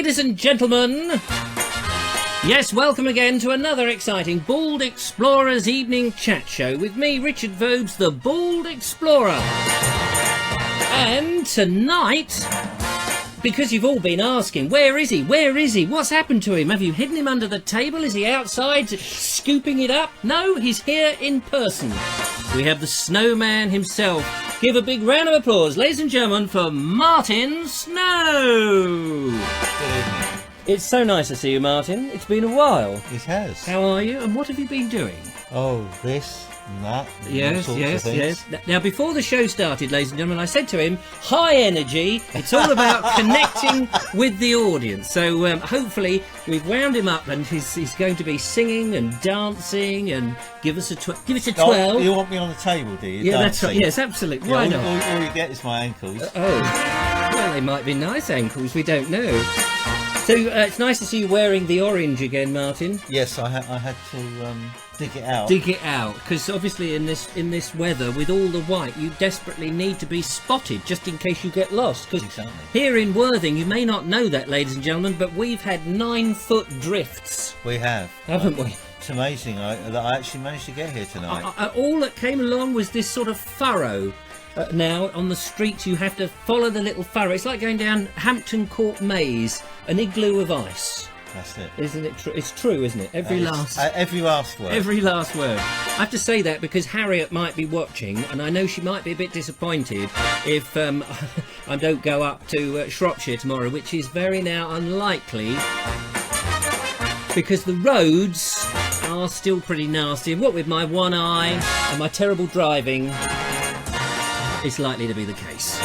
Ladies and gentlemen, yes, welcome again to another exciting Bald Explorers evening chat show with me, Richard Vobes, the Bald Explorer. And tonight, because you've all been asking, where is he? Where is he? What's happened to him? Have you hidden him under the table? Is he outside scooping it up? No, he's here in person. We have the snowman himself. Give a big round of applause, ladies and gentlemen, for Martin Snow. It's so nice to see you, Martin. It's been a while. It has. How are you? And what have you been doing? Oh, this and that. And Yes. Now, before the show started, ladies and gentlemen, I said to him, high energy. It's all about connecting with the audience. So hopefully we've wound him up and he's going to be singing and dancing and give us a 12. Oh, you want me on the table, do you? Yeah, that's right. Yes, absolutely. Yeah, Why not? All you get is my ankles. Well, they might be nice ankles. We don't know. So it's nice to see you wearing the orange again, Martin. Yes, I had to dig it out. Dig it out, because obviously in this weather, with all the white, you desperately need to be spotted, just in case you get lost. Because Exactly. here in Worthing, you may not know that, ladies and gentlemen, but we've had 9-foot drifts, We have. haven't we? It's amazing that I actually managed to get here tonight. All that came along was this sort of furrow. Now, on the streets, you have to follow the little furrow. It's like going down Hampton Court Maze, an igloo of ice. That's it. Isn't it true? It's true, isn't it? Every last word. Every last word. I have to say that because Harriet might be watching, and I know she might be a bit disappointed if I don't go up to Shropshire tomorrow, which is very now unlikely because the roads are still pretty nasty. And what with my one eye and my terrible driving, it's likely to be the case.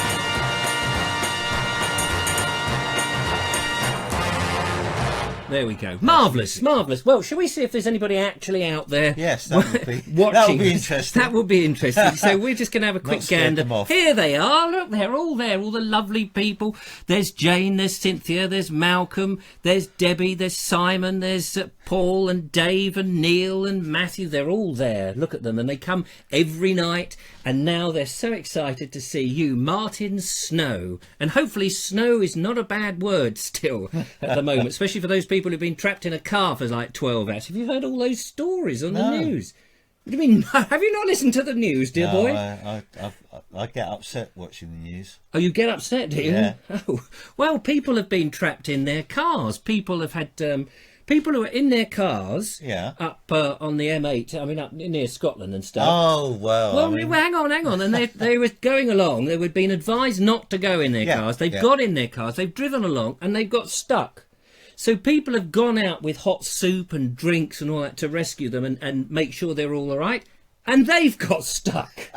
There we go. Marvellous, marvellous. Well, shall we see if there's anybody actually out there? Yes, that would be watching. That would be interesting. That would be interesting. So we're just going to have a quick gander. Them off. Here they are. Look, they're all there. All the lovely people. There's Jane. There's Cynthia. There's Malcolm. There's Debbie. There's Simon. There's Paul and Dave and Neil and Matthew. They're all there. Look at them, and they come every night. And now they're so excited to see you, Martin Snow. And hopefully, snow is not a bad word still at the moment, especially for those people who've been trapped in a car for like 12 hours. Have you heard all those stories on the news? What do you mean? Have you not listened to the news, dear boy? I get upset watching the news. Oh, you get upset, do you? Yeah. Oh, well, people have been trapped in their cars. People have had people who are in their cars. Yeah. Up on the M8. I mean, up near Scotland and stuff. Oh well. Well, hang on, and they were going along. They were being advised not to go in their cars. They've got in their cars. They've driven along, and they've got stuck. So people have gone out with hot soup and drinks and all that to rescue them and make sure they're all right. And they've got stuck.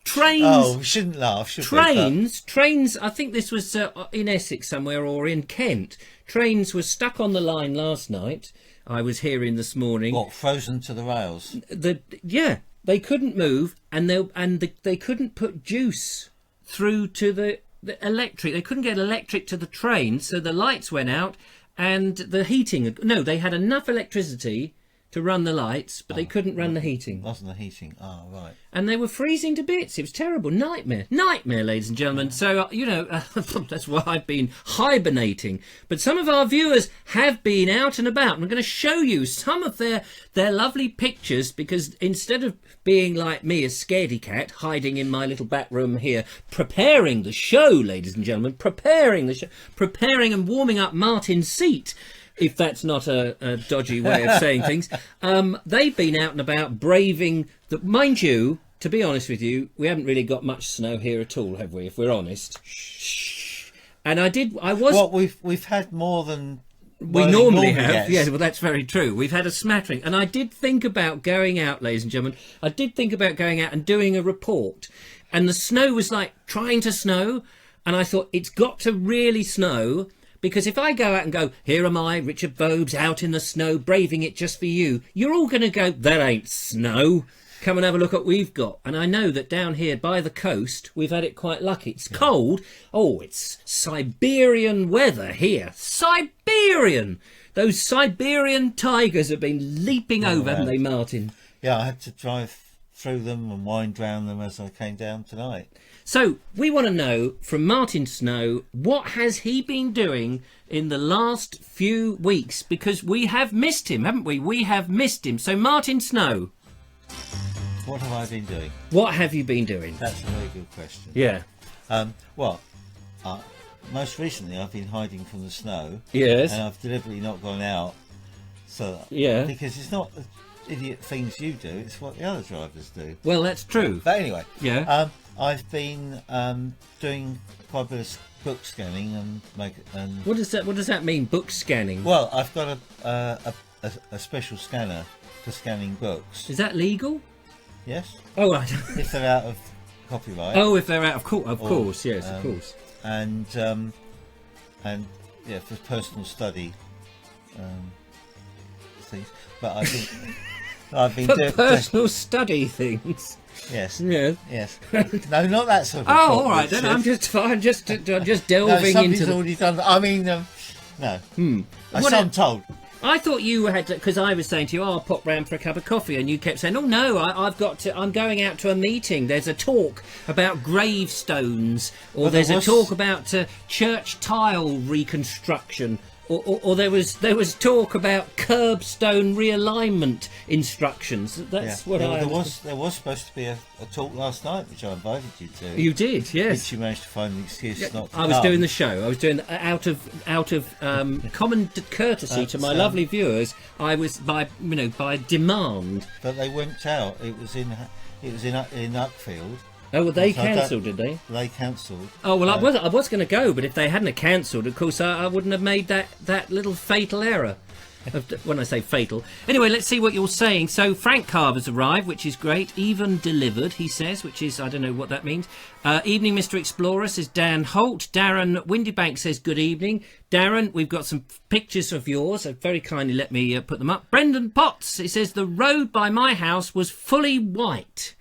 Trains. Oh, we shouldn't laugh, should we? Trains. I think this was in Essex somewhere or in Kent. Trains were stuck on the line last night. I was hearing this morning. What, frozen to the rails? They couldn't move, and they couldn't put juice through to the electric. They couldn't get electric to the train, so the lights went out. And the heating, no, they had enough electricity to run the lights, but they couldn't run the heating. Wasn't the heating? Oh, right. And they were freezing to bits. It was terrible. Nightmare, ladies and gentlemen. So, that's why I've been hibernating. But some of our viewers have been out and about. And I'm going to show you some of their lovely pictures, because instead of being like me, a scaredy cat, hiding in my little back room here, preparing the show, ladies and gentlemen, preparing and warming up Martin's seat, if that's not a dodgy way of saying things. They've been out and about braving the... Mind you, to be honest with you, we haven't really got much snow here at all, have we, if we're honest? Shh. And I was... Well, we've had more than... We normally have. Yes, well, that's very true. We've had a smattering. And I did think about going out, ladies and gentlemen. I did think about going out and doing a report. And the snow was like trying to snow. And I thought, it's got to really snow... Because if I go out and go, here am I, Richard Vobes, out in the snow, braving it just for you, you're all going to go, that ain't snow. Come and have a look at what we've got. And I know that down here by the coast, we've had it quite lucky. It's cold. Oh, it's Siberian weather here. Siberian! Those Siberian tigers have been leaping over, haven't they, Martin? Yeah, I had to drive through them and wind round them as I came down tonight. So we want to know from Martin Snow, what has he been doing in the last few weeks? Because we have missed him, haven't we? We have missed him. So Martin Snow, What have I been doing? what have you been doing? That's a very good question. Yeah. Well, most recently I've been hiding from the snow. Yes. And I've deliberately not gone out. So Yeah. because it's not the idiot things you do, it's what the other drivers do. Well, that's true. But anyway, Yeah. I've been doing quite a bit of book scanning and What does that mean? Book scanning. well, I've got a special scanner for scanning books. Is that legal? Yes, Oh, I if they're out of copyright. Oh, if they're out of course, yes, of course. And yeah, for personal study things. But I think I've been For doing personal study things. yes, Yeah. yes. No, not that sort of. Oh, book, all right. Then I'm just no, delving somebody's into. already done. I mean, no. What I'm told. I thought you had because I was saying to you, I'll pop round for a cup of coffee, and you kept saying, "Oh no, I've got to. I'm going out to a meeting. There's a talk about gravestones, or Well, there's there a was- talk about church tile reconstruction." Or there was talk about curbstone realignment instructions. That's what I there was supposed to be a talk last night, which I invited you to. You did, yes. Which you managed to find an excuse not to I was come. doing the show. I was doing out of common courtesy to my lovely viewers. I was by demand. But they went out. It was in Uckfield. Oh, well, they So I don't- cancelled, did they? They cancelled. Oh well, I was going to go, but if they hadn't cancelled, of course, I wouldn't have made that little fatal error. When I say fatal. Anyway, let's see what you're saying. So Frank Carver's arrived, which is great. Even delivered, he says, which is, I don't know what that means. Evening, Mr. Explorer, says Dan Holt. Darren Windybank says good evening. Darren, we've got some pictures of yours. So very kindly let me put them up. Brendan Potts, he says, the road by my house was fully white.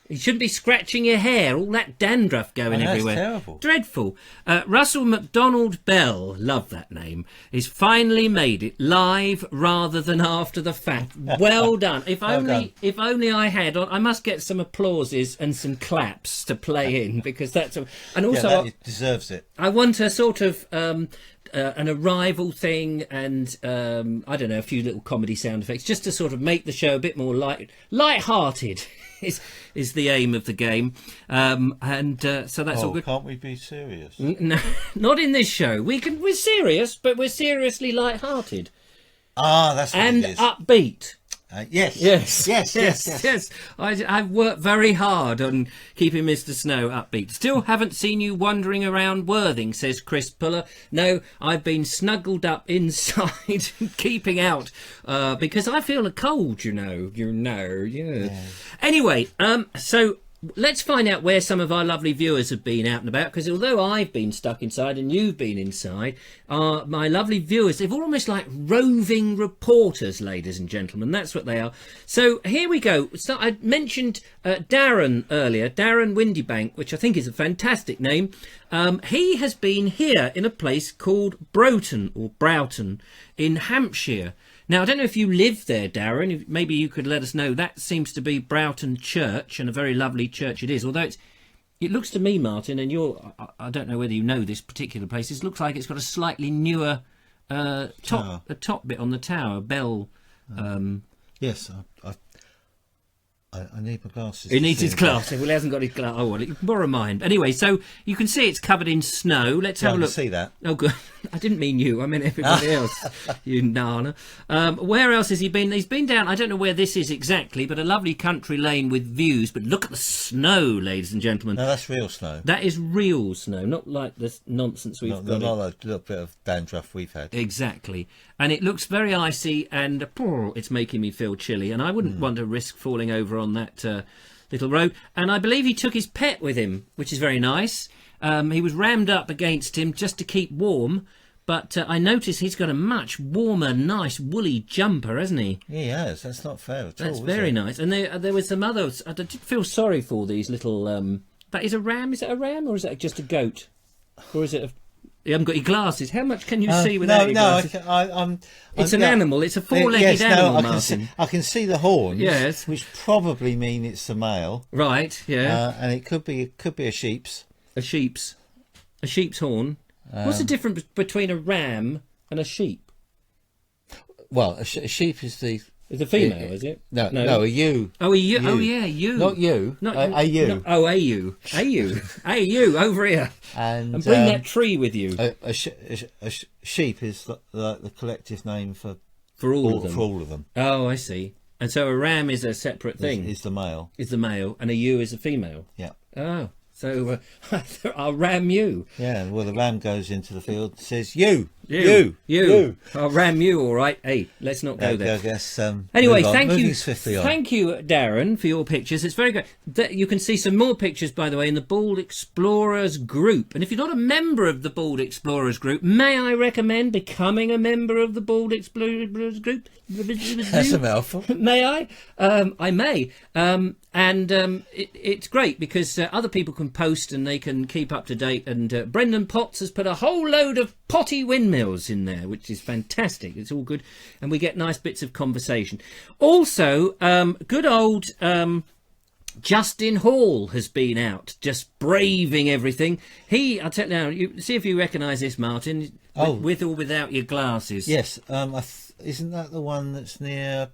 You shouldn't be scratching your hair, all that dandruff going everywhere. That's terrible. Dreadful. Russell MacDonald Bell, love that name, is finally made it live rather than after the fact. Well done. If only I had. I must get some applauses and some claps to play in because that's and also it deserves it. I want a sort of an arrival thing and I don't know, a few little comedy sound effects just to sort of make the show a bit more light-hearted. Is the aim of the game, so that's all good. Can't we be serious? No, not in this show. We're serious, but we're seriously light-hearted That's what and it is. upbeat. Yes. I've worked very hard on keeping Mr. Snow upbeat. Still haven't seen you wandering around Worthing, says Chris Puller. No, I've been snuggled up inside, keeping out, because I feel a cold, you know. Yeah. Anyway, so let's find out where some of our lovely viewers have been out and about, because although I've been stuck inside and you've been inside, my lovely viewers, they're almost like roving reporters, ladies and gentlemen. That's what they are. So here we go. So I mentioned Darren earlier, Darren Windybank, which I think is a fantastic name. He has been here in a place called Broughton in Hampshire. Now, I don't know if you live there, Darren. Maybe you could let us know. That seems to be Broughton Church, and a very lovely church it is. Although it looks to me, Martin, and I don't know whether you know this particular place. It looks like it's got a slightly newer top bit on the tower, bell. Yes, I need my glasses. He needs his glasses. Well, he hasn't got his glasses. Oh, well, you can borrow mine. Anyway, so you can see it's covered in snow. Let's have a look. I can see that. Oh, good. I didn't mean you. I meant everybody else. You nana. Where else has he been? He's been down, I don't know where this is exactly, but a lovely country lane with views. But look at the snow, ladies and gentlemen. No, that's real snow. That is real snow, not like this nonsense we've got. Not a little bit of dandruff we've had. Exactly. And it looks very icy and it's making me feel chilly. And I wouldn't want to risk falling over on that little road. And I believe he took his pet with him, which is very nice. He was rammed up against him just to keep warm. But I notice he's got a much warmer, nice woolly jumper, hasn't he? He has. That's not fair at all. That's very nice. And there were some others. I did feel sorry for these little... that is a ram? Is it a ram or is it just a goat? Or is it You haven't got your glasses. How much can you see without your no, glasses? It's an animal. It's a four-legged animal, Martin. I can see the horns. Yes. Which probably mean it's a male. Right. Yeah. And it could be a sheep's. A sheep's horn. What's the difference between a ram and a sheep? Well, a sheep is the. It's a female, is it? No, a ewe. Oh, a ewe. Oh, yeah, ewe. Not you. A ewe. No, oh, a ewe. A ewe. A ewe, over here. And bring that tree with you. A sheep is the collective name for all of them. For all of them. Oh, I see. And so a ram is a separate thing. Is the male. Is the male, and a ewe is a female. Yeah. Oh, so I'll ram you. Yeah, well, the ram goes into the field and says, You. I'll ram you, all right. Hey, let's not go there. I guess, anyway, thank you, Darren, for your pictures. It's very good. You can see some more pictures, by the way, in the Bald Explorers group. And if you're not a member of the Bald Explorers group, may I recommend becoming a member of the Bald Explorers group? That's a mouthful. May I? I may. It's great because other people can post and they can keep up to date. And Brendan Potts has put a whole load of potty windmills in there, which is fantastic. It's all good. And we get nice bits of conversation. Also, good old Justin Hall has been out, just braving everything. I'll tell you now, you see if you recognise this, Martin, with or without your glasses. Yes. Isn't that the one that's near...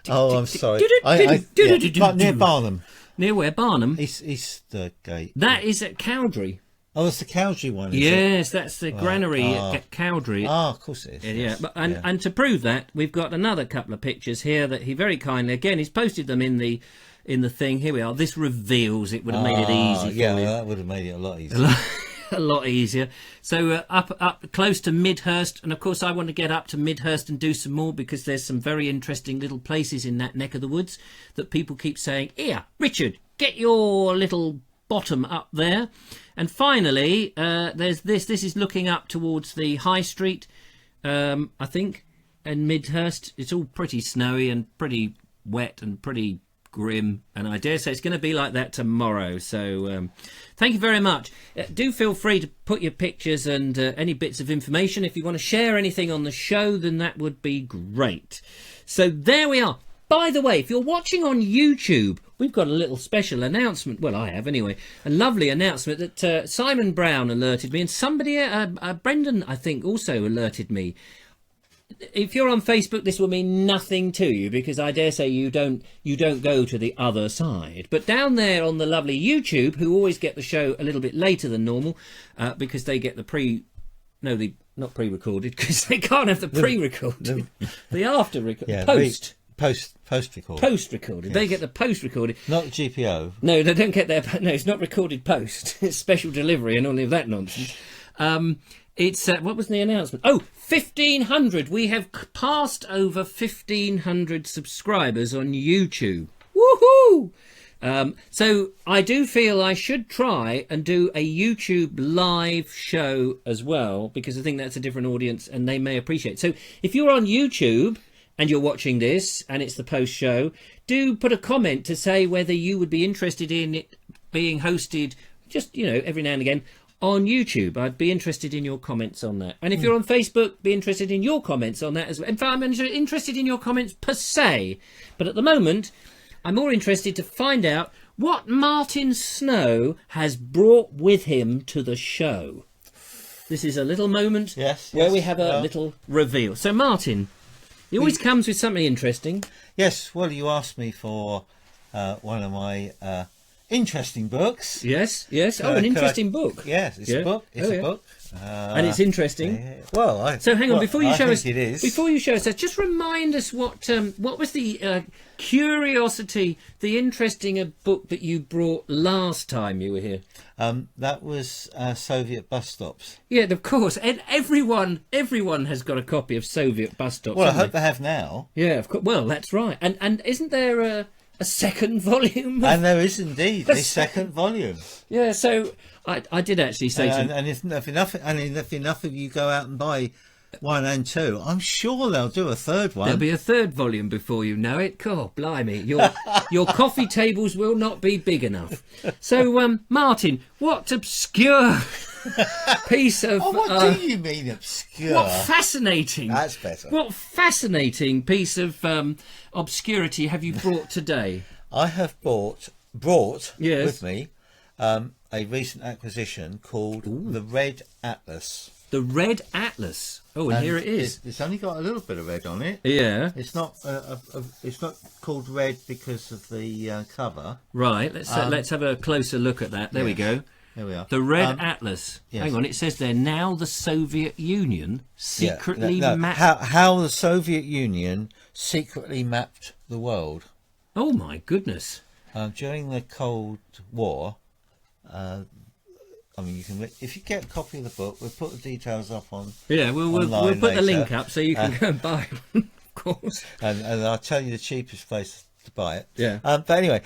I'm sorry. Near Barnum. Near where? Barnum? Eastergate. That is at Cowdray. Oh, that's the Cowdray one, yes, that's the granary at Cowdray. Of course it is. Yeah, and to prove that, we've got another couple of pictures here that he very kindly, again, he's posted them in the thing. Here we are. This reveals it would have made it easy for you. That would have made it a lot easier. A lot easier. So up close to Midhurst, and of course I want to get up to Midhurst and do some more because there's some very interesting little places in that neck of the woods that people keep saying, here, Richard, get your little bottom up there. And finally, there's this is looking up towards the High Street, I think, and Midhurst. It's all pretty snowy and pretty wet and pretty grim, and I dare say it's going to be like that tomorrow. So thank you very much. Do feel free to put your pictures and any bits of information. If you want to share anything on the show, then that would be great. So there we are. By the way, if you're watching on YouTube, we've got a little special announcement. Well, I have anyway. A lovely announcement that Simon Brown alerted me, and somebody, Brendan, I think, also alerted me. If you're on Facebook, this will mean nothing to you because I dare say you don't go to the other side. But down there on the lovely YouTube, who always get the show a little bit later than normal because they get the not pre-recorded because they can't have the pre-recorded, the after-recorded, Post-recorded. Post-recorded. Yes. They get the post-recorded. Not the GPO. No, they don't get their... No, it's not recorded post. It's special delivery and all of that nonsense. It's... what was the announcement? Oh, 1,500. We have passed over 1,500 subscribers on YouTube. Woohoo! So I do feel I should try and do a YouTube live show as well because I think that's a different audience and they may appreciate it. So if you're on YouTube... and you're watching this, and it's the post show, do put a comment to say whether you would be interested in it being hosted, just, every now and again, on YouTube. I'd be interested in your comments on that. And if you're on Facebook, be interested in your comments on that as well. In fact, I'm interested in your comments per se. But at the moment, I'm more interested to find out what Martin Snow has brought with him to the show. This is a little moment where we have a little reveal. So, Martin... he always comes with something interesting. Yes, well, you asked me for one of my interesting books. Yes. Oh, an interesting book. Yes, it's a book. It's a book. And it's interesting. So hang on, before you show us, it is. just remind us what was the curiosity, the interesting book that you brought last time you were here? That was Soviet bus stops. Yeah, of course. And everyone has got a copy of Soviet bus stops. Well, I hope they have now. Yeah, of course. Well, that's right. And isn't there a second volume? And there is indeed a second volume. Yeah, so I did actually say and if enough of you go out and buy 1 and 2. I'm sure they'll do a third one. There'll be a third volume before you know it. God, blimey, your coffee tables will not be big enough. So, Martin, what obscure piece of... Oh, what do you mean obscure? What fascinating... That's better. What fascinating piece of obscurity have you brought today? I have brought Yes. with me a recent acquisition called the Red Atlas. The Red Atlas. Oh, and here it is. It's only got a little bit of red on it. Yeah. It's not. It's not called red because of the cover. Right. Let's have a closer look at that. There we go. There we are. The Red Atlas. yes. Hang on. It says there now the Soviet Union secretly mapped. How the Soviet Union secretly mapped the world Oh my goodness. during the Cold War. I mean, you can if you get a copy of the book, we'll put the details up on. Yeah. We'll put the link up so you can go and buy one. Of course. And I'll tell you the cheapest place to buy it. Yeah. But anyway,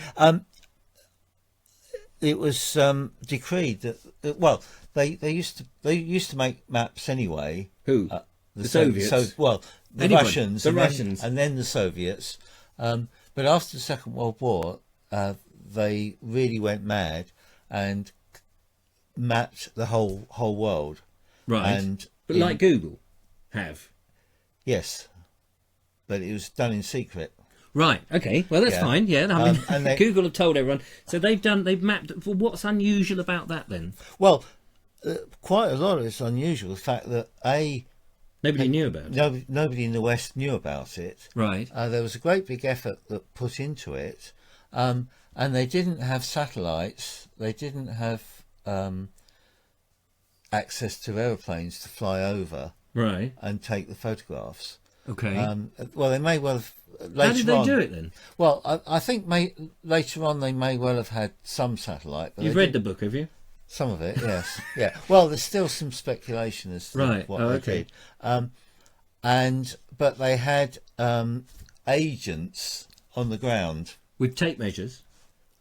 it was decreed that well, they used to make maps anyway. Who? The Soviets? The Anyone. Russians, The and Russians. and then the Soviets. But after the Second World War, they really went mad and mapped the whole world. Right. And But like Google have. yes, but it was done in secret. Right. Okay. Well, that's Yeah. fine. Yeah. I mean, and they- Google have told everyone. So they've mapped. Well, what's unusual about that then? Well, quite a lot of it's unusual. The fact that Nobody knew about it. nobody in the West knew about it. Right. There was a great big effort that put into it, and they didn't have satellites. They didn't have access to aeroplanes to fly over Right. and take the photographs. Okay. Well, they may well have. Later How did they on, do it then? Well, I think later on they may well have had some satellite. But You've read the book, have you? some of it, yes, yeah. Well, there's still some speculation as to Right. what Oh, they okay. did. But they had agents on the ground, With tape measures.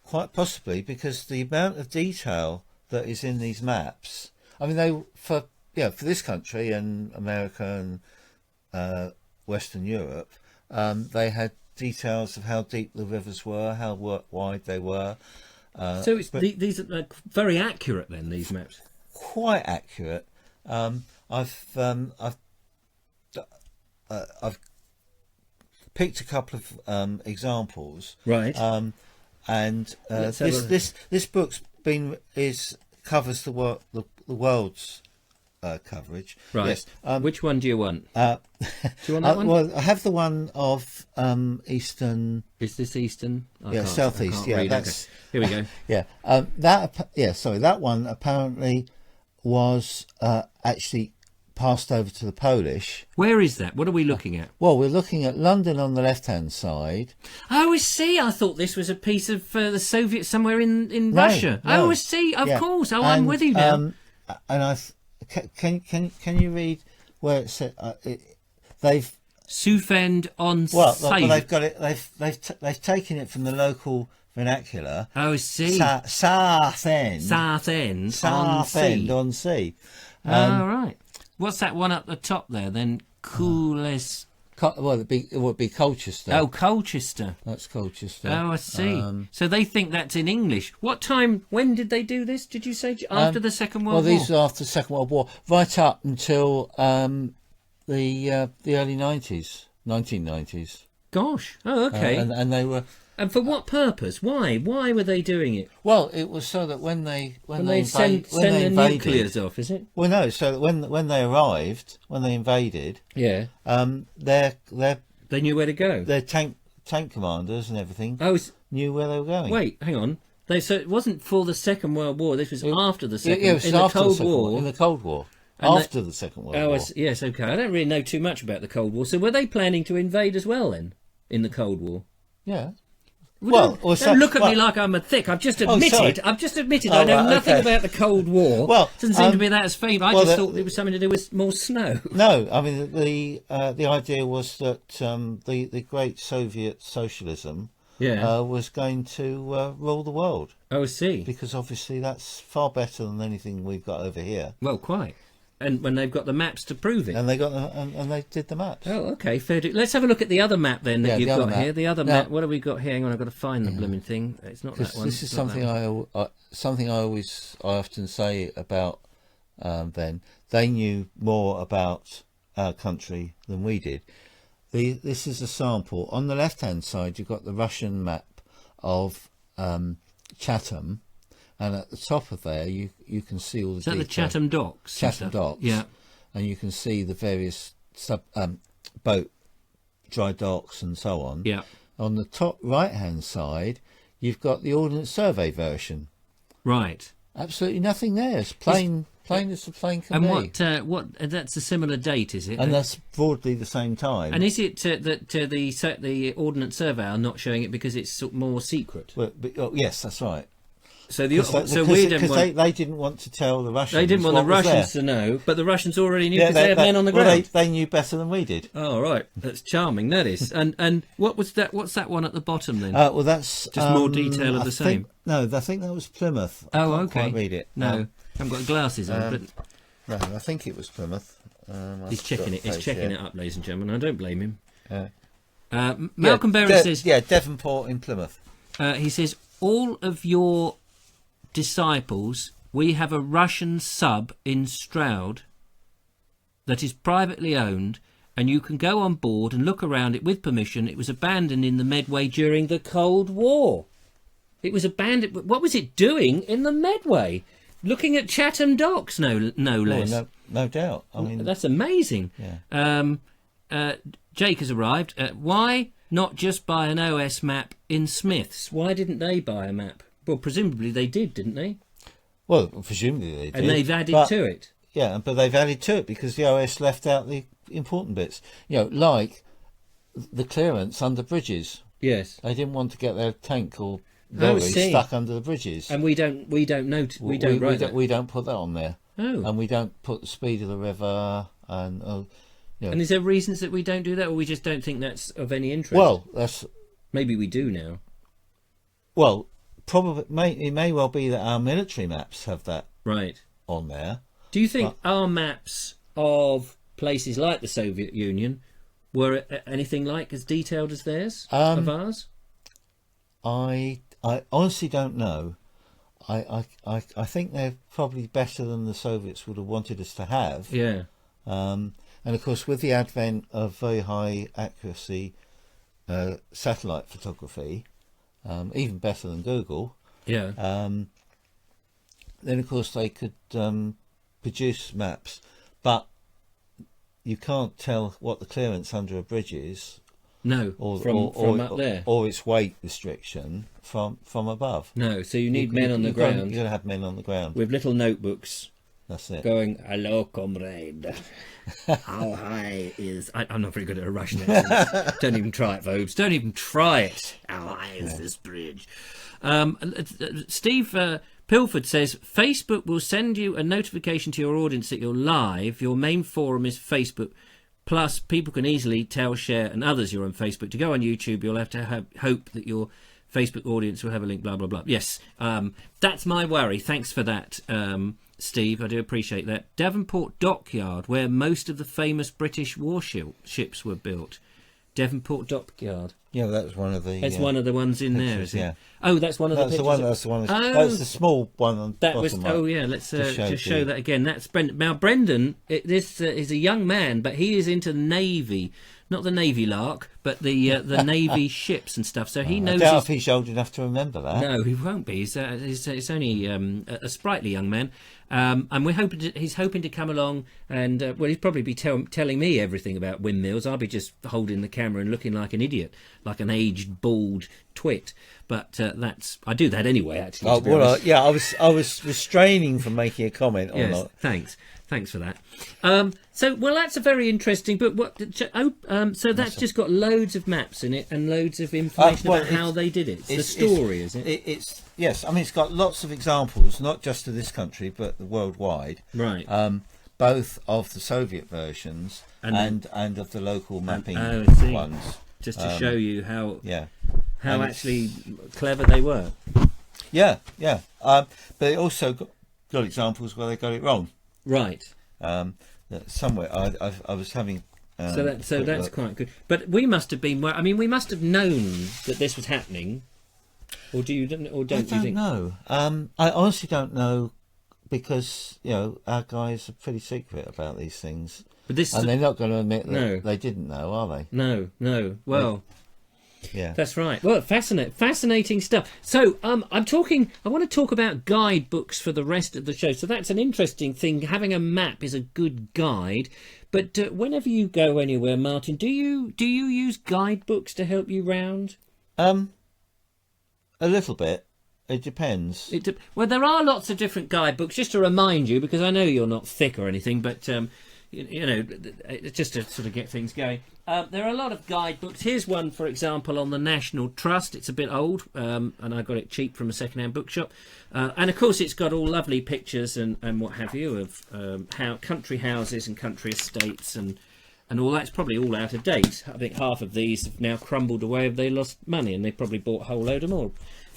quite possibly, because the amount of detail that is in these maps. I mean, for this country and America and Western Europe, they had details of how deep the rivers were, how wide they were. So these are very accurate then. These maps. Quite accurate. I've picked a couple of examples, Right. and Let's have a- this book's covers the world's coverage. Right. Yes. Which one do you want? Do you want that one? Well, I have the one of Eastern. Is this Eastern? Southeast. I can't Yeah, read. that's. Okay. Here we go. Yeah. That one apparently was actually passed over to the Polish. Where is that? What are we looking at? Well, we're looking at London on the left-hand side. Oh, I see. I thought this was a piece of the Soviets somewhere in No, Russia. no. Oh, I see. Of Yeah. course. Oh, I'm with you now. And can you read where it said they've Sufend on well Save. they've got it they've taken it from the local vernacular. Oh, I see. Southend on sea. on sea. Oh, right. What's that one up the top there then? Coolest. Well, it would be Colchester. Oh, Colchester. That's Colchester. Oh, I see. So they think that's in English. What time? When did they do this? Did you say after the Second World War? Well, these are after the Second World War, right up until the early 1990s. Gosh. Oh, okay. And they were. And for what purpose? Why? Why were they doing it? Well, it was so that when they send the invaded, nuclears off, is it? well, no, so that when they arrived, when they invaded, Yeah. their They knew where to go. their tank commanders and everything Oh, knew where they were going. wait, hang on. So it wasn't for the Second World War. This was after the Yeah, Second. it was in the after Cold Second War. In the Cold War, And after the Second World Oh, War. yes, okay. I don't really know too much about the Cold War. So were they planning to invade as well then in the Cold War? Yeah. Don't look at me like I'm a thick. I've just admitted. sorry. I know right, nothing okay. about the Cold War. Well, doesn't seem to be that as famous. I well, just thought it was something to do with more snow. No, I mean the idea was that the great Soviet socialism Yeah. was going to rule the world, Oh, I see. because obviously that's far better than anything we've got over here. Well, quite. and when they've got the maps to prove it. And they got and they did the maps. Oh, okay, fair. Let's have a look at the other map then that you've the other got map. here. The other Now- map. What have we got here? Hang on, I've got to find the blooming thing. It's not that one. This is It's not something that I often say about them. They knew more about our country than we did. This is a sample. On the left-hand side, you've got the Russian map of Chatham, and at the top of there, you can see all the. Is that the detail. Chatham Docks? and Chatham stuff? Docks. Yeah. And you can see the various boat dry docks and so on. Yeah. On the top right-hand side, you've got the Ordnance Survey version. Right. Absolutely nothing there. It's plain as the plane can And be. what? That's a similar date, is it? And that's broadly the same time. And is it that the Ordnance Survey are not showing it because it's more secret? Yes, that's right. So Because they didn't want to tell the Russians. They didn't want the what was Russians there. to know, but the Russians already knew because they had men on the ground. They knew better than we did. Oh, right. That's charming, that is. And what was that? What's that one at the bottom then? Well, that's Just more detail of the same. No, I think that was Plymouth. I Oh, can't okay. quite read it. No, I haven't got glasses on, but No, I think it was Plymouth. he's checking it. He's checking it up, ladies and gentlemen. I don't blame him. Yeah. Malcolm Berry says... Yeah, Devonport in Plymouth. He says, all of your disciples, we have a Russian sub in Stroud that is privately owned, and you can go on board and look around it with permission. It was abandoned in the Medway during the Cold War. It was abandoned. What was it doing in the Medway? Looking at Chatham Docks, no less. Oh, no doubt. I mean, That's amazing. Yeah. Jake has arrived. Why not just buy an OS map in Smith's? Why didn't they buy a map? Well, presumably they did, didn't they? Well, presumably they did. And they've added to it. Yeah, but they've added to it because the OS left out the important bits. Like the clearance under bridges. Yes. They didn't want to get their tank or lorry stuck under the bridges. And we don't note. We don't write that. We don't put that on there. Oh. And we don't put the speed of the river and. And is there reasons that we don't do that, or we just don't think that's of any interest? Well, that's maybe we do now. Well, probably it may well be that our military maps have that Right. on there. Do you think our maps of places like the Soviet Union were anything like as detailed as theirs of ours? I honestly don't know. I think they're probably better than the Soviets would have wanted us to have. Yeah. And of course, with the advent of very high accuracy satellite photography, even better than Google, Yeah. then of course they could produce maps, but you can't tell what the clearance under a bridge is. No. From up there. Or its weight restriction from above. No. So you need men on the ground. You're going to have men on the ground. With little notebooks. That's it. Going, hello, comrade. How high is... I'm not very good at a Russian accent. Don't even try it, Vobes. Don't even try it. How high is this bridge? Steve Pilford says, Facebook will send you a notification to your audience that you're live. Your main forum is Facebook. Plus, people can easily tell, share, and others you're on Facebook. To go on YouTube, you'll have to hope that your Facebook audience will have a link, blah, blah, blah. Yes, that's my worry. Thanks for that, Steve. I do appreciate that. Devonport Dockyard, where most of the famous British warships were built. Devonport Dockyard. Yeah, that was one of the... That's one of the ones in there, is it? Yeah. Oh, that's one of the pictures. That's the one. That's the small one on That bottom was. right. Oh yeah, let's just show you. that again. That's Brendan. Now Brendan, this is a young man, but he is into the Navy, not the Navy Lark, but the Navy ships and stuff. So he knows. I doubt if he's old enough to remember that. No, he won't be. He's only a sprightly young man, and he's hoping to come along and he'd probably be telling me everything about windmills. I'll be just holding the camera and looking like an idiot, like an aged bald twit. But I do that anyway. Actually, I was restraining from making a comment on that. Thanks for that. So that's a very interesting book. So that's just got loads of maps in it and loads of information about how they did it. It's the story, is it? It's yes. I mean, it's got lots of examples, not just of this country, but worldwide. Right. Both of the Soviet versions and of the local mapping ones. Just to show you how and actually clever they were. Yeah. But it also got examples where they got it wrong. Right. Somewhere I was having. So that's quite good. But we must have been. I mean, we must have known that this was happening, or do you? Or don't you think? I don't know. I honestly don't know, because our guys are pretty secret about these things. But they're not going to admit that they didn't know, are they? No. Well. Yeah, that's right. Well, fascinating stuff. So, I want to talk about guidebooks for the rest of the show. So that's an interesting thing. Having a map is a good guide. But whenever you go anywhere, Martin, do you use guidebooks to help you round? A little bit. It depends. Well, there are lots of different guidebooks. Just to remind you, because I know you're not thick or anything, but just to sort of get things going. There are a lot of guidebooks. Here's one, for example, on the National Trust. It's a bit old, and I got it cheap from a second-hand bookshop. And, of course, it's got all lovely pictures and what have you of how country houses and country estates and all that's probably all out of date. I think half of these have now crumbled away. They lost money, and they probably bought a whole load of more.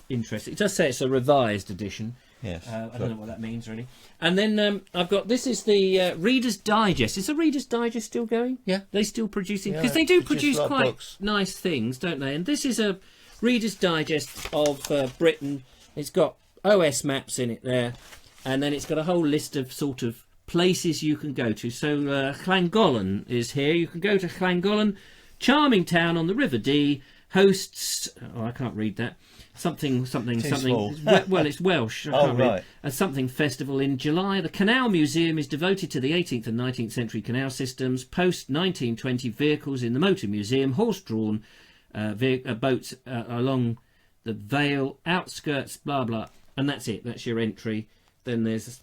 Interesting. It does say it's a revised edition. Yes. I don't know what that means, really. And then I've got, this is the Reader's Digest. Is the Reader's Digest still going? Yeah. They still producing? Because they do produce quite books. Nice things, don't they? And this is a Reader's Digest of Britain. It's got OS maps in it there. And then it's got a whole list of sort of places you can go to. So Llangollen is here. You can go to Llangollen, charming town on the River Dee, hosts... Oh, I can't read that. Something. Well, it's Welsh. I can't read. A something festival in July. The Canal Museum is devoted to the 18th and 19th century canal systems. Post 1920 vehicles in the Motor Museum. Horse-drawn boats along the Vale outskirts. Blah blah. And that's it. That's your entry. Then there's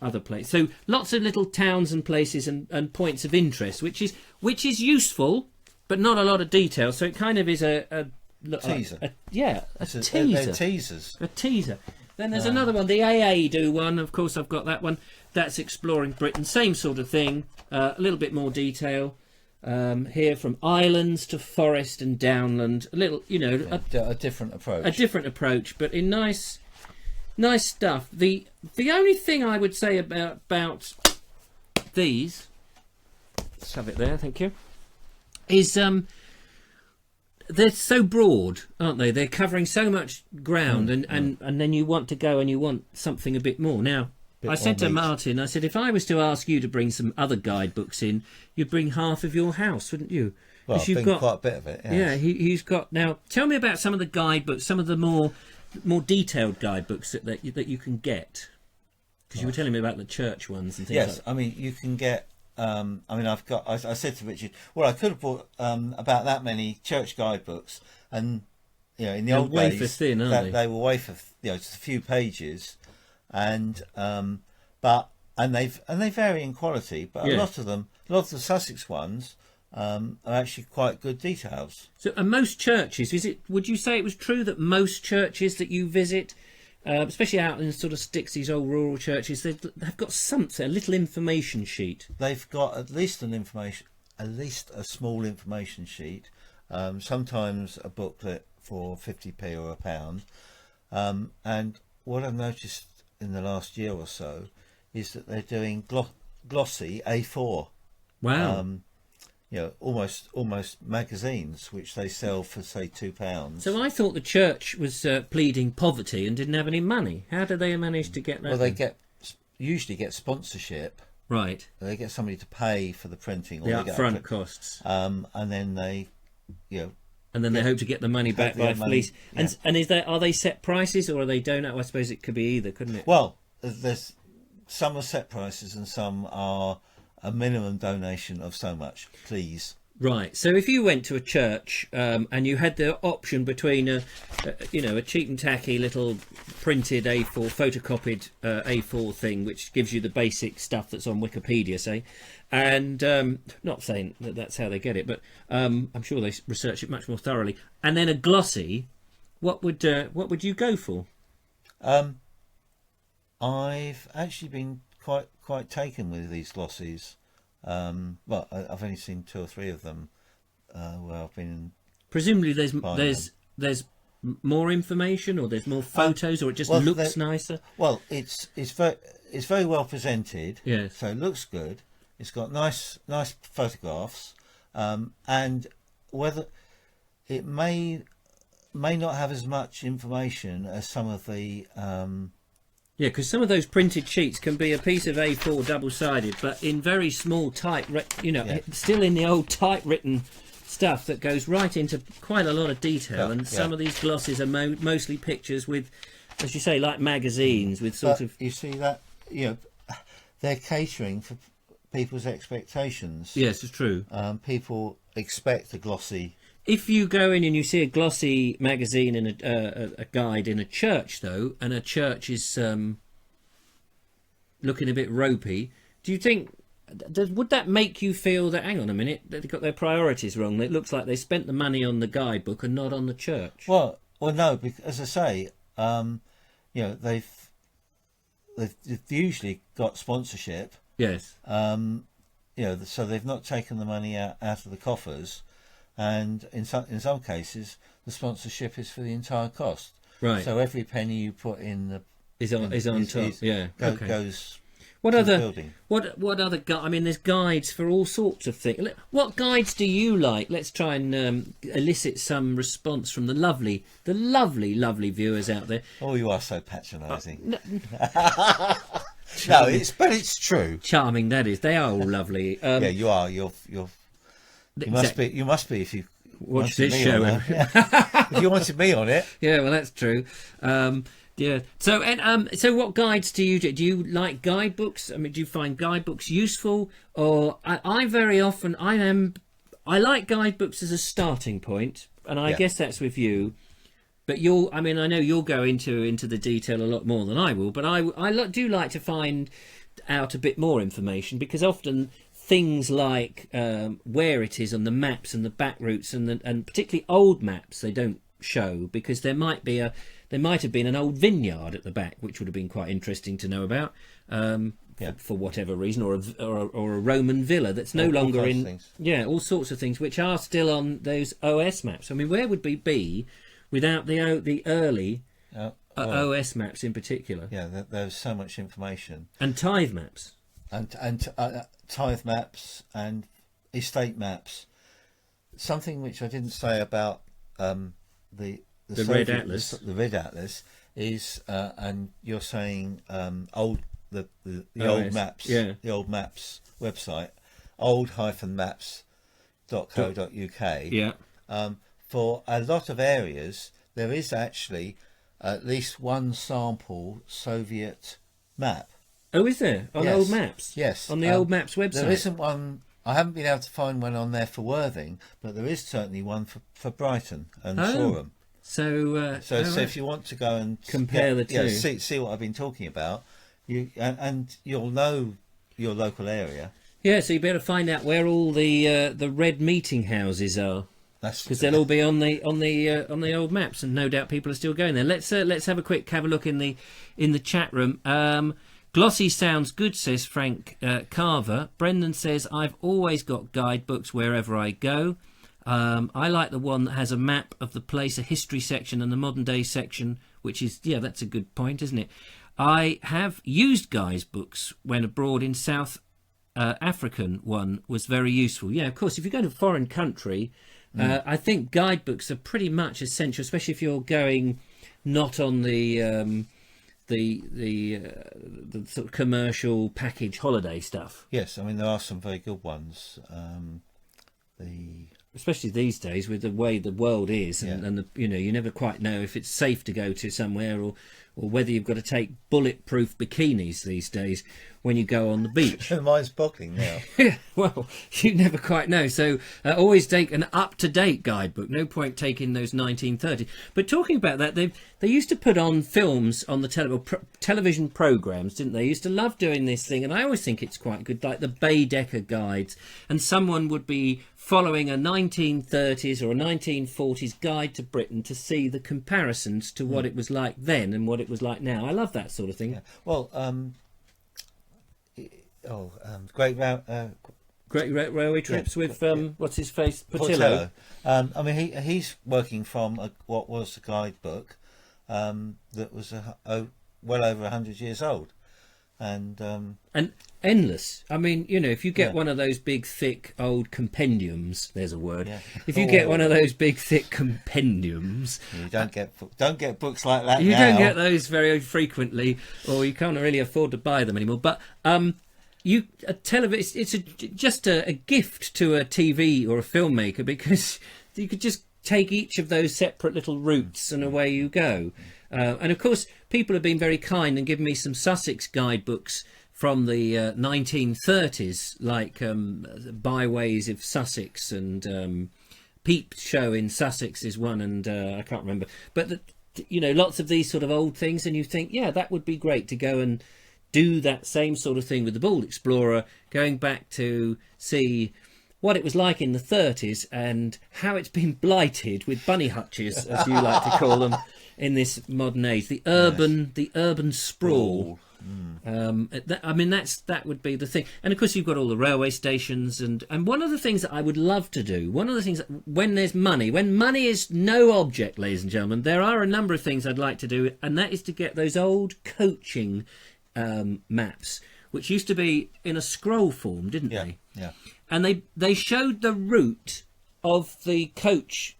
other places. So lots of little towns and places and points of interest, which is useful, but not a lot of detail. So it kind of is a teaser. A teaser. They're teasers. A teaser. Then there's another one. The AA do one. Of course, I've got that one. That's exploring Britain. Same sort of thing. A little bit more detail. Here, from islands to forest and downland. A little, a different approach. A different approach, but in nice stuff. The only thing I would say about these, let's have it there. Thank you. Is they're so broad, aren't they? They're covering so much ground, and then you want to go and you want something a bit more. Now, I said to Martin, I said, if I was to ask you to bring some other guidebooks in, you'd bring half of your house, wouldn't you? Well, I've got quite a bit of it. Yes. Yeah, he's got. Now, tell me about some of the guidebooks, some of the more detailed guidebooks that you can get. Because you were telling me about the church ones and things like that. Yes, I mean, you can get... I said to Richard, well, I could have bought about that many church guidebooks, and in the old days, thin, they were wafer, just a few pages, and they vary in quality, but a lot of the Sussex ones are actually quite good details. So, and most churches, would you say it was true that most churches that you visit, especially out in sort of sticks, these old rural churches, they've got something, a little information sheet? They've got at least a small information sheet, sometimes a booklet for 50p or £1. And what I've noticed in the last year or so is that they're doing glossy A4. Wow. Almost magazines, which they sell for, say, £2. So I thought the church was pleading poverty and didn't have any money. How do they manage to get that? Well, they usually get sponsorship. Right. They get somebody to pay for the printing. The upfront costs. And then they, And then they hope to get the money back by fleece. Yeah. And are they set prices, or are they donut? I suppose it could be either, couldn't it? Well, there's some are set prices and some are a minimum donation of so much, please. Right. So if you went to a church and you had the option between a cheap and tacky little printed A4, photocopied A4 thing, which gives you the basic stuff that's on Wikipedia, say, and not saying that that's how they get it, but I'm sure they research it much more thoroughly, and then a glossy, what would you go for? I've actually been quite taken with these glossies. Well, I've only seen 2 or 3 of them where I've been. Presumably, there's more information, or there's more photos, or it just looks nicer. Well, it's very it's very well presented. Yes. So it looks good. It's got nice photographs, and whether it may not have as much information as some of the Yeah, because some of those printed sheets can be a piece of A4 double-sided, but in very small, still in the old typewritten stuff that goes right into quite a lot of detail. And some of these glosses are mostly pictures with, as you say, like magazines with sort of. You see that, they're catering for people's expectations. Yes, it's true. People expect a glossy. If you go in and you see a glossy magazine and a guide in a church, though, and a church is looking a bit ropey, do you think, would that make you feel that, hang on a minute, they've got their priorities wrong? It looks like they spent the money on the guidebook and not on the church. Well, no, because, as I say, they've usually got sponsorship. Yes. So they've not taken the money out of the coffers. And in some cases, the sponsorship is for the entire cost. Right. So every penny you put in is on top. Goes. What to other the building. What other I mean, there's guides for all sorts of things. What guides do you like? Let's try and elicit some response from the lovely viewers out there. Oh, you are so patronising. No, it's true. Charming, that is. They are all lovely. Yeah, you are. You must be. You must be if you watch this show. If you wanted me on it. Yeah, well, that's true. Yeah. So what guides do you do? Do you like guidebooks? I mean, do you find guidebooks useful? Or I very often I like guidebooks as a starting point, and I guess that's with you. But I know you'll go into the detail a lot more than I will. But I do like to find out a bit more information, because often things like where it is on the maps and the back routes and particularly old maps they don't show, because there might have been an old vineyard at the back, which would have been quite interesting to know about for whatever reason, or a Roman villa that's no longer in things. Yeah, all sorts of things which are still on those OS maps. I mean, where would we be without the early OS maps in particular? Yeah, there's so much information. And tithe maps. And tithe maps and estate maps. Something which I didn't say about the Red Atlas. The Red Atlas is, and you're saying old old maps. Yeah. The old maps website, old-maps.co.uk. Yeah. For a lot of areas, there is actually at least one sample Soviet map. Oh, is there? On old maps? Yes. On the old maps website? There isn't one. I haven't been able to find one on there for Worthing, but there is certainly one for Brighton and Shoreham. So if you want to go and compare the two, see what I've been talking about, and you'll know your local area. Yeah, so you better find out where all the red meeting houses are. Because they'll all be on the old maps, and no doubt people are still going there. Let's have a look in the chat room. Glossy sounds good, says Frank Carver. Brendan says, I've always got guidebooks wherever I go. I like the one that has a map of the place, a history section and the modern day section, which is, that's a good point, isn't it? I have used guidebooks when abroad. In South African one was very useful. Yeah, of course, if you go to a foreign country, I think guidebooks are pretty much essential, especially if you're going not on the sort of commercial package holiday stuff. Yes, I mean there are some very good ones. Especially these days with the way the world is, and you never quite know if it's safe to go to somewhere, or whether you've got to take bulletproof bikinis these days when you go on the beach. Mine's boggling now. Yeah, well, you never quite know. So always take an up-to-date guidebook. No point taking those 1930s. But talking about that, they used to put on films on the television programmes, didn't they? Used to love doing this thing, and I always think it's quite good, like the Baedeker guides, and someone would be following a 1930s or a 1940s guide to Britain to see the comparisons to what it was like then and what it was like now. I love that sort of thing. Yeah. Well, Great Railway Trips with what's his face, Portillo. I mean, he's working from what was a guidebook that was well over 100 years old, And endless. I mean, you know, if you get one of those big, thick, old compendiums, there's a word. Yeah. If you get one of those big, thick compendiums, you don't get books like that. You don't get those very frequently, or you can't really afford to buy them anymore. But it's just a gift to a TV or a filmmaker, because you could just take each of those separate little routes and away you go. And of course, people have been very kind and given me some Sussex guidebooks from the 1930s, like Byways of Sussex and Peep Show in Sussex is one, and I can't remember. But, lots of these sort of old things, and you think, yeah, that would be great to go and do that same sort of thing with the Bald Explorer, going back to see what it was like in the 30s and how it's been blighted with bunny hutches, as you like to call them, in this modern age. The urban sprawl. That would be the thing. And of course, you've got all the railway stations, and one of the things that I would love to do, one of the things that, when money is no object, ladies and gentlemen, there are a number of things I'd like to do, and that is to get those old coaching maps, which used to be in a scroll form, didn't they? Yeah. And they showed the route of the coach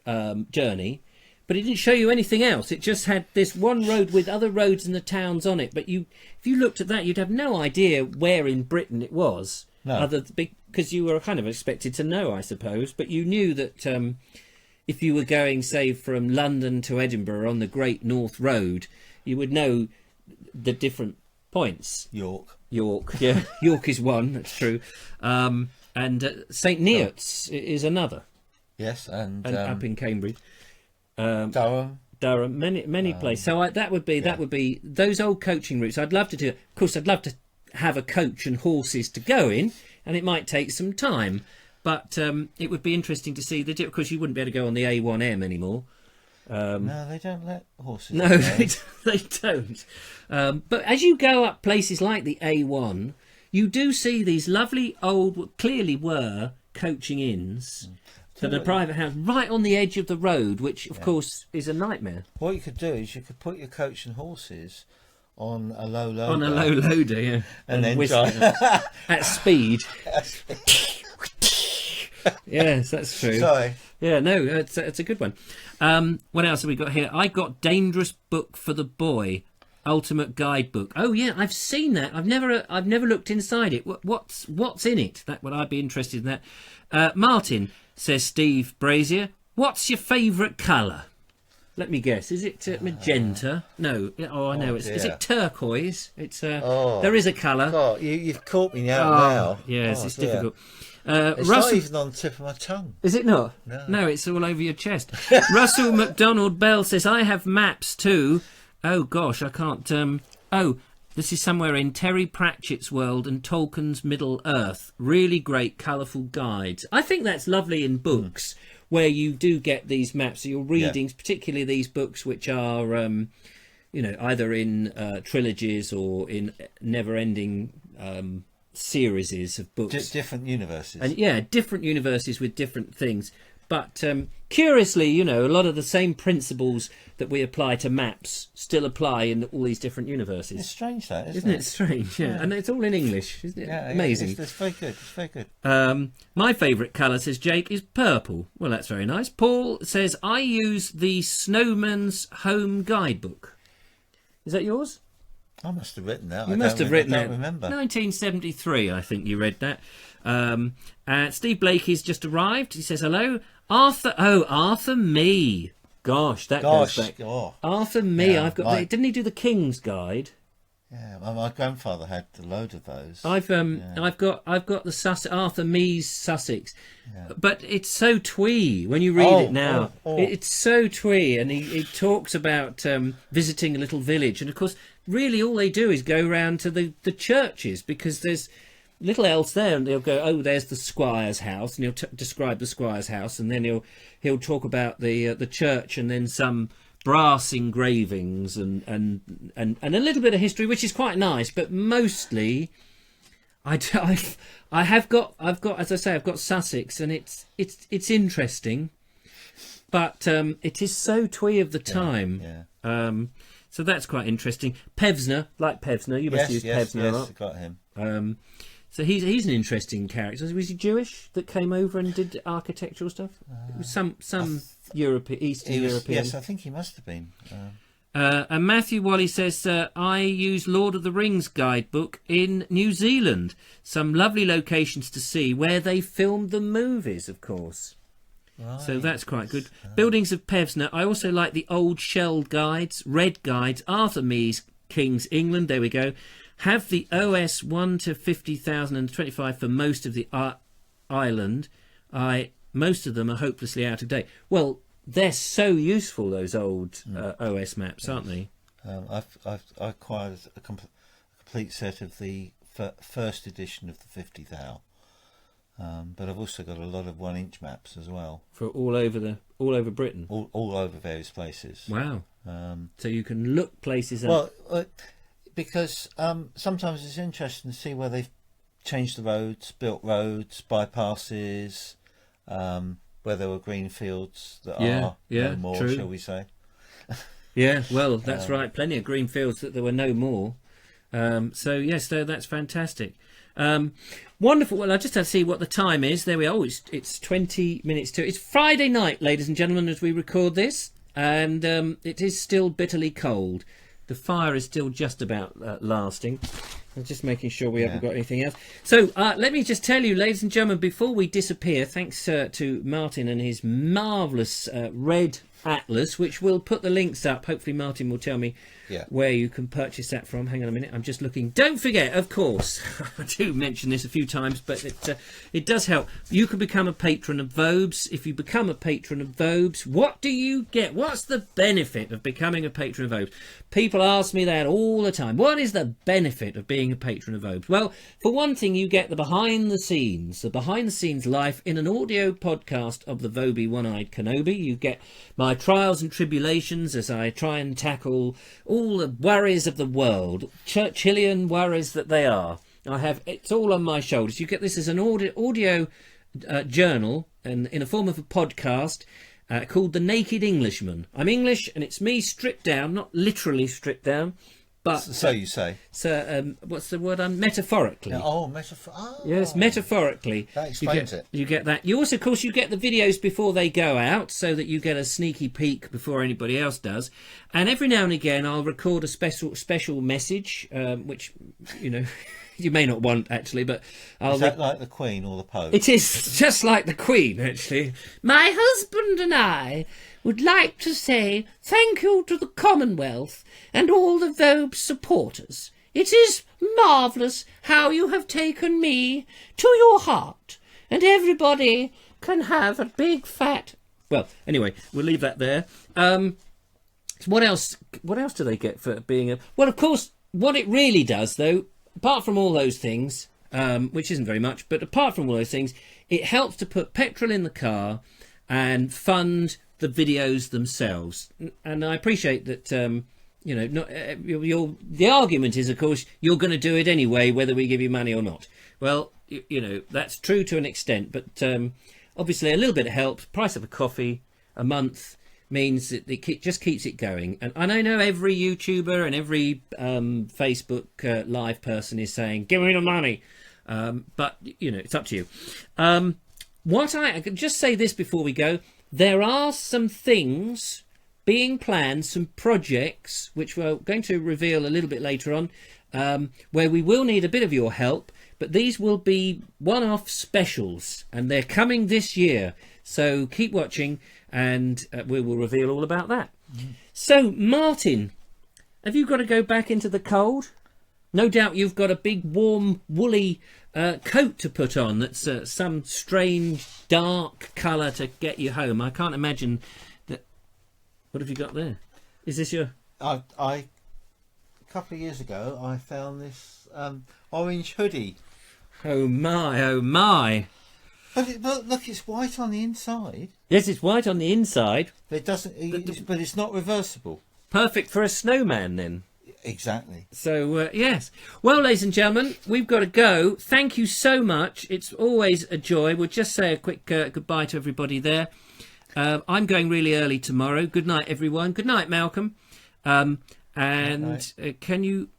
journey, but it didn't show you anything else. It just had this one road with other roads in the towns on it. But if you looked at that, you'd have no idea where in Britain it was. No. Because you were kind of expected to know, I suppose. But you knew that if you were going, say, from London to Edinburgh on the Great North Road, you would know the different points. York, yeah. York is one, that's true. And St Neots is another. Yes, and up in Cambridge. Durham, many places. So that would be those old coaching routes. I'd love to do. Of course, I'd love to have a coach and horses to go in, and it might take some time, but it would be interesting to see of course, you wouldn't be able to go on the A1M anymore. No, they don't let horses. No, they don't. But as you go up places like the A1, you do see these lovely old, what clearly were coaching inns. So the private house right on the edge of the road, which of course is a nightmare. What you could do is you could put your coach and horses on a low loader. On a low loader, yeah. And then drive at speed. Yes, that's true. Sorry. Yeah, no, it's a good one. What else have we got here? I got Dangerous Book for the Boy, Ultimate Guidebook. Oh yeah, I've seen that. I've never looked inside it. What's in it? That what I'd be interested in that. Martin, says Steve Brazier, what's your favourite colour? Let me guess. Is it magenta? No. Oh, I know. Is it turquoise? It's there is a colour. God, you've caught me now. Yes, it's difficult. It's not even on the tip of my tongue. Is it not? No, it's all over your chest. Russell McDonald Bell says, I have maps too. Oh, gosh, I can't... this is somewhere in Terry Pratchett's world and Tolkien's Middle-earth. Really great, colourful guides. I think that's lovely in books where you do get these maps. So you're reading, particularly these books which are, either in trilogies or in never-ending... series of books, different universes, and different universes with different things. But curiously, a lot of the same principles that we apply to maps still apply in all these different universes. It's strange, that isn't it? Strange, yeah. And it's all in English, isn't it? Yeah, amazing. It's very good. It's very good. My favourite colour, says Jake, is purple. Well, that's very nice. Paul says, I use the Snowman's Home Guidebook. Is that yours? I must have written that. You must have written that. I don't remember. 1973, I think you read that. Steve Blakey's just arrived. He says, hello. Arthur Mee. Gosh, that goes back. Oh. Arthur Mee. Yeah, didn't he do the King's Guide? Yeah, my grandfather had a load of those. I've got the Arthur Mee's Sussex, but it's so twee when you read it now. It's so twee, and he talks about visiting a little village, and of course, really all they do is go round to the churches, because there's little else there, and they'll go, oh, there's the squire's house, and he'll describe the squire's house, and then he'll talk about the church, and then some brass engravings and a little bit of history, which is quite nice, but mostly I've got as I say, I've got Sussex, and it's interesting, but it is so twee of the time. So that's quite interesting. Pevsner, like Pevsner, you must use Pevsner a lot. Yes, I got him. So he's an interesting character. Was he Jewish that came over and did architectural stuff? It was some Eastern European. Yes, I think he must have been. And Matthew Wally says, I use Lord of the Rings guidebook in New Zealand. Some lovely locations to see where they filmed the movies, of course. Right. So that's quite good. Buildings of Pevsner. I also like the old shelled guides, red guides, Arthur Mee's King's England. There we go. Have the OS 1 to 50,000 and 25 for most of the island. Most of them are hopelessly out of date. Well, they're so useful, those old OS maps, aren't they? I've acquired a complete set of the first edition of the 50 thou, but I've also got a lot of 1-inch maps as well For all over Britain. all over various places. Wow! So you can look places up. Well, because sometimes it's interesting to see where they've changed the roads, built roads, bypasses. Where there were green fields that are no more, true. shall we say? Yeah, well, that's right. Plenty of green fields that there were no more. So yes, that's fantastic. Wonderful. Well, I just had to see what the time is. There we are. It's 20 minutes to. It's Friday night, ladies and gentlemen, as we record this, and it is still bitterly cold. The fire is still just about lasting. I'm just making sure we haven't got anything else. So let me just tell you, ladies and gentlemen, before we disappear, thanks to Martin and his marvellous red atlas, which we'll put the links up. Hopefully Martin will tell me where you can purchase that from. Hang on a minute, I'm just looking. Don't forget, of course, I do mention this a few times, but it does help. You can become a patron of Vobes. If you become a patron of Vobes, what do you get? What's the benefit of becoming a patron of Vobes? People ask me that all the time. What is the benefit of being a patron of Vobes? Well, for one thing, you get the behind the scenes life in an audio podcast of the Vobie One-Eyed Kenobi. You get my trials and tribulations as I try and tackle all the worries of the world, Churchillian worries that they are. It's all on my shoulders. You get this as an audio journal and in a form of a podcast called The Naked Englishman. I'm English and it's me stripped down, not literally stripped down, but So you say. So what's the word? Metaphorically. Yes, metaphorically. That explains it. You get that. You also, of course, you get the videos before they go out, so that you get a sneaky peek before anybody else does. And every now and again, I'll record a special message, which you may not want actually, but Is that like the Queen or the Pope? It is just like the Queen, actually. My husband and I would like to say thank you to the Commonwealth and all the Vobes supporters. It is marvellous how you have taken me to your heart, and everybody can have a big fat... Well, anyway, we'll leave that there. What else do they get for being a... Well, of course, what it really does, though, apart from all those things, which isn't very much, but apart from all those things, it helps to put petrol in the car and fund the videos themselves. And I appreciate that, the argument is, of course, you're going to do it anyway, whether we give you money or not. Well, that's true to an extent, but obviously a little bit of help, price of a coffee a month, means that it just keeps it going. And I know every YouTuber and every Facebook live person is saying, give me the money. But, it's up to you. I can just say this before we go. There are some things being planned, some projects, which we're going to reveal a little bit later on, where we will need a bit of your help. But these will be one-off specials, and they're coming this year. So keep watching, and we will reveal all about that. So, Martin, have you got to go back into the cold? No doubt you've got a big, warm, woolly coat to put on that's some strange, dark colour to get you home. I can't imagine that... What have you got there? Is this your... A couple of years ago, I found this orange hoodie. Oh, my, oh, my. But look, it's white on the inside. Yes, it's white on the inside. But it doesn't. But it's not reversible. Perfect for a snowman, then. Exactly. So, yes. Well, ladies and gentlemen, we've got to go. Thank you so much. It's always a joy. We'll just say a quick goodbye to everybody there. I'm going really early tomorrow. Good night, everyone. Good night, Malcolm. And can you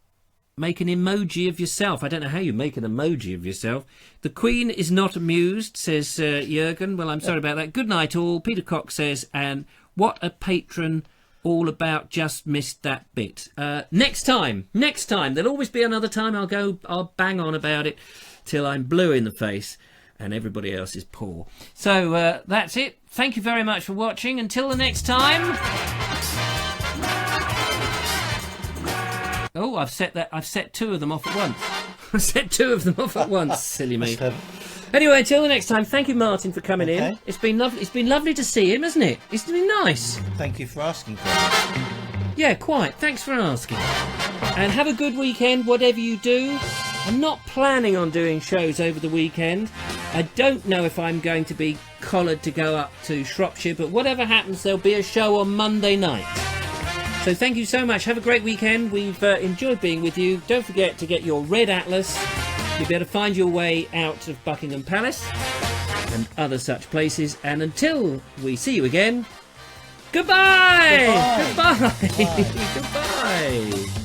make an emoji of yourself? I don't know how you make an emoji of yourself. The Queen is not amused, says Jurgen. Well, I'm sorry about that. Good night, all. Peter Cox says, and what a patron all about. Just missed that bit. Next time. There'll always be another time. I'll bang on about it till I'm blue in the face and everybody else is poor. So that's it. Thank you very much for watching. Until the next time. Oh, I've set two of them off at once. I set two of them off at once. Silly me. Anyway, until the next time, thank you, Martin, for coming in. It's been lovely. It's been lovely to see him, hasn't it? It's been nice. Thank you for asking for me. Yeah, quite. Thanks for asking. And have a good weekend, whatever you do. I'm not planning on doing shows over the weekend. I don't know if I'm going to be collared to go up to Shropshire, but whatever happens, there'll be a show on Monday night. So thank you so much. Have a great weekend. We've enjoyed being with you. Don't forget to get your red atlas. You'll be able to find your way out of Buckingham Palace and other such places. And until we see you again, goodbye! Goodbye! Goodbye! Goodbye.